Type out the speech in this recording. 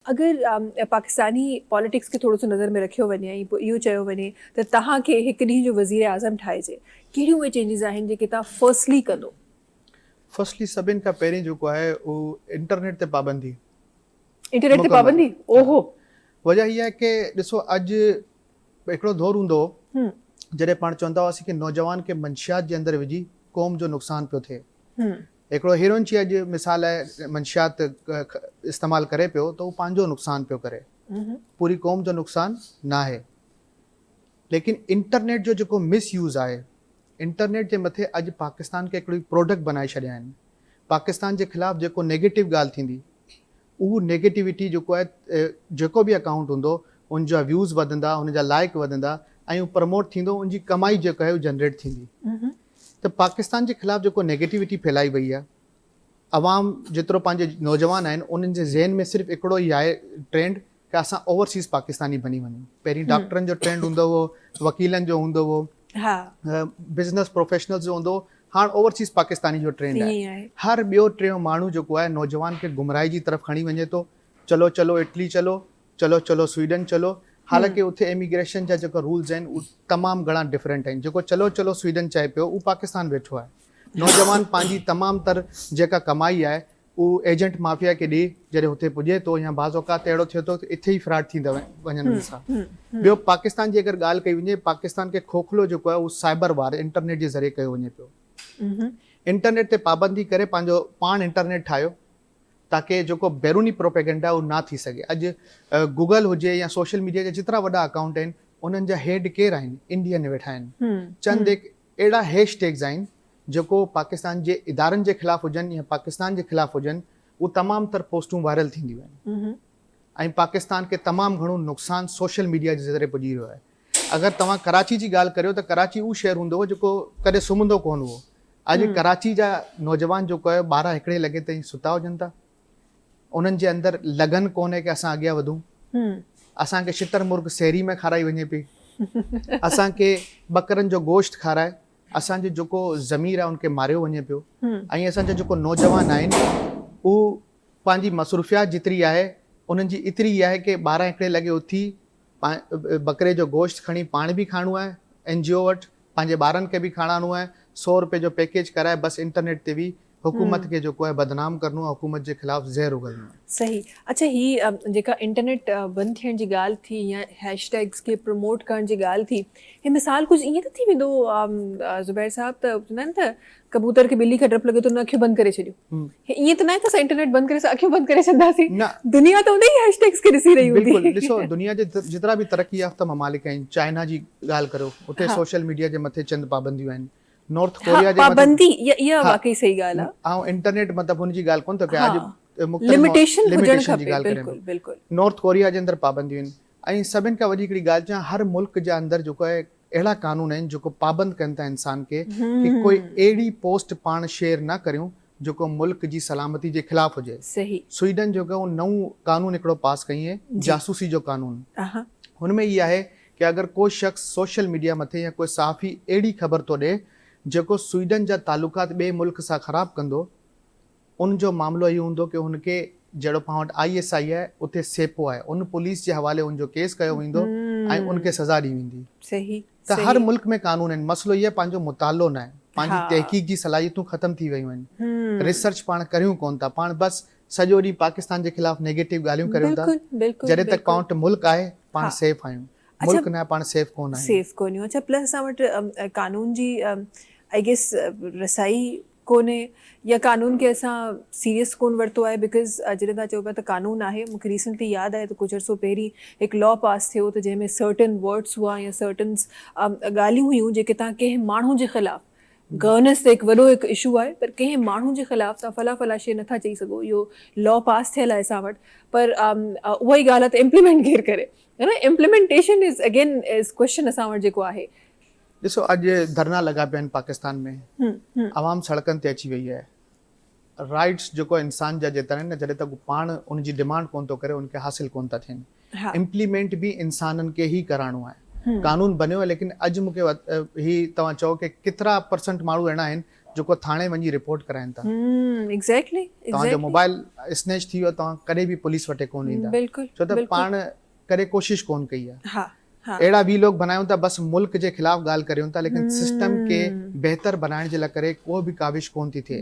अगरि पाकिस्तानी पॉलिटिक्स खे थोरो सो नज़र में रखियो वञे ऐं पोइ इहो चयो वञे त तव्हांखे हिकु ॾींहं जो वज़ीर आज़म ठाहिजे, कहिड़ियूं उहे चेंजिस आहिनि जेके तव्हां फर्स्टली कंदो? फर्स्टली सभिनि खां पहिरीं जेको आहे उहो इंटरनेट ते पाबंदी, इंटरनेट ते मुकमल। पाबंदी? ओहो। वजह इहा आहे की ॾिसो अॼु हिकिड़ो दौर हूंदो हो जॾहिं पाण चवंदा हुआसीं की नौजवान खे मंशियात जे अंदरि विझी क़ौम जो नुक़सानु पियो थिए। हिकिड़ो हीरोइन जी अॼु मिसाल आहे, मंशियात इस्तेमालु करे पियो त उहो पंहिंजो नुक़सानु पियो करे, पूरी क़ौम जो नुक़सानु न आहे। लेकिन इंटरनेट जो जेको मिसयूज़ आहे, इंटरनेट जे मथे अॼु पाकिस्तान खे हिकिड़ी प्रोडक्ट बनाए छॾिया आहिनि। पाकिस्तान जे ख़िलाफ़ु जेको नेगेटिव ॻाल्हि थींदी, उहो नेगेटिविटी जेको आहे, जेको बि अकाउंट हूंदो उनजा व्यूज़ वधंदा, उनजा लाइक वधंदा ऐं उहो प्रमोट थींदो, उनजी कमाई जेको आहे उहो जनरेट थींदी। त पाकिस्तान जे ख़िलाफ़ु जेको नेगेटिविटी फैलाई वई आहे, अवाम जेतिरो पंहिंजे नौजवान आहिनि उन्हनि जे ज़हन में सिर्फ़ु हिकिड़ो ई आहे ट्रेंड की असां ओवरसीज़ पाकिस्तानी बनी वञूं। पहिरीं डॉक्टरनि जो ट्रेंड हूंदो हो, वकीलनि जो हूंदो हो, बिज़नेस प्रोफेशनल्स जो हूंदो, हाणे ओवरसीज़ पाकिस्तानी जो ट्रेंड आहे। हर ॿियो टियों माण्हू जेको आहे नौजवान खे गुमराही जी तरफ़ खणी वञे थो। चलो चलो इटली चलो, चलो चलो स्वीडन चलो। हालांकि उते इमिग्रेशन जा जेको रूल्स आहिनि उहे तमामु घणा डिफरेंट आहिनि। जेको चलो चलो स्वीडन चए पियो उहो पाकिस्तान वेठो आहे। नौजवान पंहिंजी तमामु तर जेका कमाई आहे उहो एजेंट माफ़िया खे ॾे, जॾहिं हुते पुॼे थो या बाज़ औक़ात अहिड़ो थिए थो त इथे ई फ्रॉड थींदा वञनि हुन सां। ॿियो पाकिस्तान जी अगरि ॻाल्हि कई वञे, पाकिस्तान खे खोखलो जेको आहे उहो साइबर वार इंटरनेट जे ज़रिए कयो वञे पियो। इंटरनेट ते पाबंदी करे पंहिंजो पाण इंटरनेट ठाहियो ताकी जेको बैरूनी प्रोपेगेंडा उहो न थी सघे। अॼु गूगल हुजे या सोशल मीडिया जा जेतिरा वॾा अकाउंट आहिनि उन्हनि जा हेड केरु आहिनि? इंडियन वेठा आहिनि। चंद अहिड़ा हैशटैग्स आहिनि जेको पाकिस्तान जे इदारनि जे ख़िलाफ़ु हुजनि या पाकिस्तान जे ख़िलाफ़ु हुजनि, उहे तमामु तर पोस्टूं वायरल थींदियूं आहिनि ऐं पाकिस्तान खे तमामु घणो नुक़सानु सोशल मीडिया जे ज़रिए पुॼी रहियो आहे। अगरि तव्हां कराची जी ॻाल्हि करियो त कराची उहो शहर हूंदो हो जेको कॾहिं सुम्हंदो कोन हुओ। अॼु कराची जा नौजवान जेको आहे 12-1 लॻे ताईं सुता हुजनि था। उन्हनि जे अंदरि लगन कोन्हे की असां अॻियां वधूं। असांखे शितर मुर्ग शहरी में खाराई वञे पई, असांखे बकरनि जो गोश्त खाराए, असांजो जेको ज़मीर आहे उनखे मारियो वञे पियो ऐं असांजा जेको नौजवान आहिनि उहो पंहिंजी मसरूफ़ियात जेतिरी आहे उन्हनि जी एतिरी आहे की 12-1 लॻे उथी बकरे जो गोश्त खणी पाण बि खाइणो आहे NGO वटि, पंहिंजे ॿारनि खे बि खाराइणो आहे, 100 रुपए जो पैकेज कराए बसि इंटरनेट ते बि हुकूमत खे जेको आहे बदनाम करणो आहे, हुकूमत जे ख़िलाफ़ु ज़हर उगलणो आहे। सही। अच्छा, ही जेका इंटरनेट बंदि थियण जी ॻाल्हि थी या हैशटैग्स खे प्रमोट करण जी ॻाल्हि थी, ही मिसाल कुझु ईअं त थी वेंदो ज़ुबैर साहब, त चवंदा आहिनि त कबूतर खे ॿिली खां डपु लॻे त उन अखियूं बंदि करे छॾियूं। ईअं त न आहे त असां इंटरनेट बंदि करे अखियूं बंदि करे छॾंदासीं। दुनिया त उन ई हैशटैग्स खे ॾिसी रही हूंदी। बिल्कुलु। ॾिसो दुनिया जे जेतिरा बि तरक़ी याफ़्ता ममालिक आहिनि, चाइना जी ॻाल्हि करियो, उते सोशल मीडिया जे मथे चंद पाबंदियूं आहिनि। नॉर्थ कोरिया जे पाबंदी इहा वाकई सही ॻाल्हि आहे। ऐं इंटरनेट मतिलबु हुनजी ॻाल्हि कोन थो कयां, अॼु लिमिटेशन हुजणु खपे। बिल्कुलु बिल्कुलु। नॉर्थ कोरिया जे अंदरि पाबंदियूं आहिनि ऐं सभिनि खां वॾी हिकिड़ी ॻाल्हि चवां, हर मुल्क जे अंदरि जेको आहे अहिड़ा कानून आहिनि जेको पाबंद कनि था इंसान खे कि कोई अहिड़ी पोस्ट पाण शेयर न करियूं जेको मुल्क जी सलामती जे ख़िलाफ़ हुजे। सही। स्वीडन जो नओं कानून हिकिड़ो पास कई आहे, जासूसी जो कानून। हुनमें इहा आहे कि अगरि कोई शख़्स सोशल मीडिया मथे या कोई सहाफ़ी अहिड़ी ख़बर थो ॾे जेको स्वीडन जा तालुकात ॿिए मुल्क सां ख़राबु कंदो, उनजो मामिलो इहो हूंदो कि हुनखे जहिड़ो पाण वटि ISI आहे उते सेपो आहे, उन पुलिस जे हवाले उनजो केस कयो वेंदो ऐं उनखे सज़ा ॾी वेंदी। सही। त हर मुल्क में कानून आहिनि। मसइलो इहो पंहिंजो मुतालो न आहे, पंहिंजी तहक़ीक़ जी सलाहियतूं ख़तमु थी वियूं आहिनि, रिसर्च पाण करियूं कोन था, पाण बसि सॼो ॾींहुं पाकिस्तान जे ख़िलाफ़ु नेगेटिव ॻाल्हियूं करियूं था। जॾहिं तक पाण वटि मुल्क आहे पाण सेफ आहियूं, मुल्क न आहे पाण सेफ कोन आहियूं। सेफ कोन्हियूं। अच्छा, प्लस असां वटि कानून जी आई गेस रसाई कोन्हे या कानून खे असां सीरियस कोन वरितो आहे। बिकॉज़ जॾहिं तव्हां चओ पिया त कानून आहे, मूंखे रिसेंटली यादि आहे त कुझु अर्सो पहिरीं हिकु लॉ पास थियो त जंहिंमें सर्टन वर्ड्स हुआ या सर्टन ॻाल्हियूं हुयूं जेके तव्हां कंहिं माण्हू जे ख़िलाफ़ु, गवर्नेंस ते हिकु वॾो हिकु इशू आहे, पर कंहिं माण्हू जे ख़िलाफ़ु तव्हां फला फला शइ नथा चई सघो। इहो लॉ पास थियल आहे असां वटि, पर उहा ई ॻाल्हि आहे त इम्प्लीमेंट केरु करे, है न? Implementation is again is question असां वटि जेको आहे। ॾिसो अॼु धरना लॻा पिया आहिनि पाकिस्तान में, आवाम सड़कनि ते अची वई आहे। राइट्स जेको इंसान जा जेतिरा आहिनि न, जॾहिं तक पाण उनजी डिमांड कोन थो करे उनखे हासिल कोन था थियनि। इम्प्लीमेंट बि इंसाननि खे ई कराइणो आहे। कानून बनियो आहे, लेकिन अॼु मूंखे ही तव्हां चओ कि केतिरा % माण्हू अहिड़ा आहिनि जेको थाणे वञी रिपोर्ट कराइनि था। एग्जैक्टली तव्हांजो मोबाइल स्नैच थी वियो, तव्हां कॾहिं बि पुलिस वटि कोन ईंदा, बिल्कुलु छो त पाण करे कोशिश कोन कई आहे। हा हा अहिड़ा वी लोग बनायूं था, बस मुल्क जे खिलाफ़ ॻाल्हि करियूं था, लेकिन सिस्टम खे बहितर बनाइण जे लाइ करे को बि काविश कोन थी थिए।